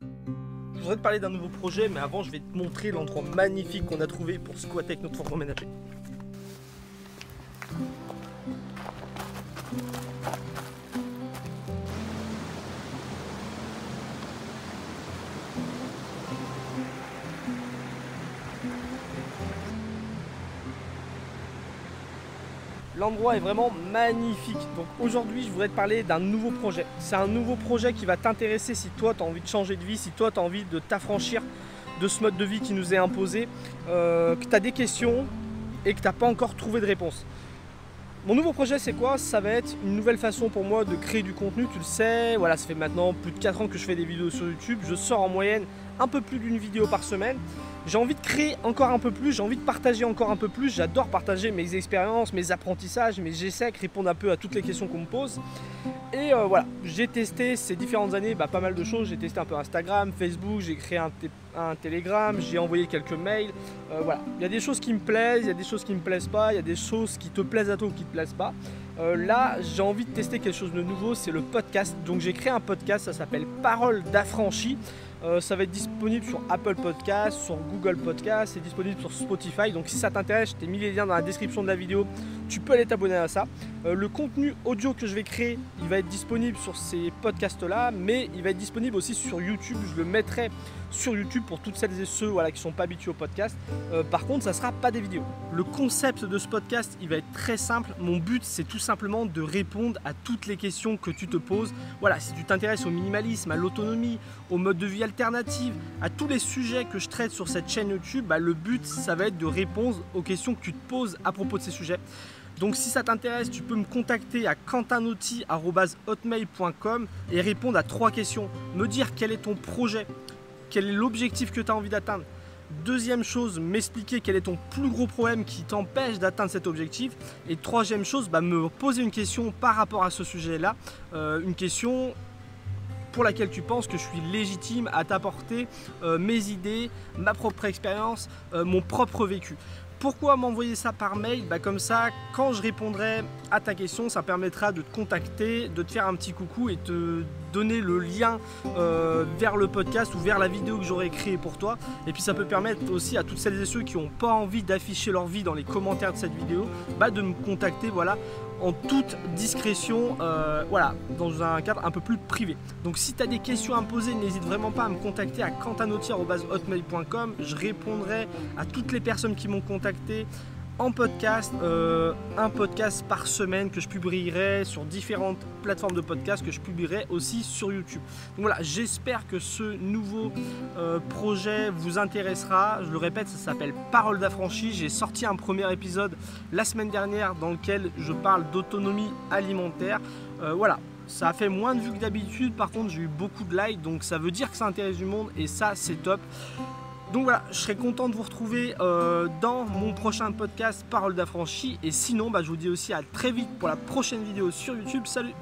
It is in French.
Je voudrais te parler d'un nouveau projet, mais avant je vais te montrer l'endroit magnifique qu'on a trouvé pour squatter avec notre fourgon ménager. L'endroit est vraiment magnifique. Donc aujourd'hui, je voudrais te parler d'un nouveau projet. C'est un nouveau projet qui va t'intéresser si toi, tu as envie de changer de vie, si toi, tu as envie de t'affranchir de ce mode de vie qui nous est imposé, que tu as des questions et que tu n'as pas encore trouvé de réponse. Mon nouveau projet, c'est quoi? Ça va être une nouvelle façon pour moi de créer du contenu. Tu le sais, voilà, ça fait maintenant plus de 4 ans que je fais des vidéos sur YouTube. Je sors en moyenne un peu plus d'une vidéo par semaine. J'ai envie de créer encore un peu plus, j'ai envie de partager encore un peu plus. J'adore partager mes expériences, mes apprentissages, mes essais, répondre un peu à toutes les questions qu'on me pose. Et voilà, j'ai testé ces différentes années pas mal de choses. J'ai testé un peu Instagram, Facebook, j'ai créé un Telegram, j'ai envoyé quelques mails. Voilà, il y a des choses qui me plaisent, il y a des choses qui me plaisent pas, il y a des choses qui te plaisent à toi ou qui te plaisent pas. Là, j'ai envie de tester quelque chose de nouveau, c'est le podcast. Donc j'ai créé un podcast, ça s'appelle Paroles d'affranchi. Ça va être disponible sur Apple Podcast, sur Google Podcast, c'est disponible sur Spotify. Donc si ça t'intéresse, je t'ai mis les liens dans la description de la vidéo. Tu peux aller t'abonner à ça. Le contenu audio que je vais créer, il va être disponible sur ces podcasts-là, mais il va être disponible aussi sur YouTube. Je le mettrai sur YouTube pour toutes celles et ceux qui ne sont pas habitués au podcast. Par contre, ça ne sera pas des vidéos. Le concept de ce podcast, il va être très simple. Mon but, c'est tout simplement de répondre à toutes les questions que tu te poses. Voilà, si tu t'intéresses au minimalisme, à l'autonomie, au mode de vie alternative, à tous les sujets que je traite sur cette chaîne YouTube, le but, ça va être de répondre aux questions que tu te poses à propos de ces sujets. Donc si ça t'intéresse, tu peux me contacter à quentinauty@hotmail.com et répondre à 3 questions. Me dire quel est ton projet, quel est l'objectif que tu as envie d'atteindre. Deuxième chose, m'expliquer quel est ton plus gros problème qui t'empêche d'atteindre cet objectif. Et troisième chose, me poser une question par rapport à ce sujet-là. Une question pour laquelle tu penses que je suis légitime à t'apporter mes idées, ma propre expérience, mon propre vécu. Pourquoi m'envoyer ça par mail? Comme ça, quand je répondrai à ta question, ça permettra de te contacter, de te faire un petit coucou et te donner le lien vers le podcast ou vers la vidéo que j'aurai créée pour toi. Et puis ça peut permettre aussi à toutes celles et ceux qui n'ont pas envie d'afficher leur vie dans les commentaires de cette vidéo, de me contacter en toute discrétion, dans un cadre un peu plus privé. Donc si tu as des questions à me poser, n'hésite vraiment pas à me contacter à quentinauty@hotmail.com. Je répondrai à toutes les personnes qui m'ont contacté en podcast, un podcast par semaine que je publierai sur différentes plateformes de podcast, que je publierai aussi sur YouTube. Donc voilà, j'espère que ce nouveau projet vous intéressera. Je le répète, ça s'appelle Paroles d'affranchi. J'ai sorti un premier épisode la semaine dernière dans lequel je parle d'autonomie alimentaire. Voilà. Ça a fait moins de vues que d'habitude, par contre j'ai eu beaucoup de likes, donc ça veut dire que ça intéresse du monde et ça c'est top. Donc voilà, je serai content de vous retrouver dans mon prochain podcast Paroles d'affranchi. Et sinon, je vous dis aussi à très vite pour la prochaine vidéo sur YouTube. Salut!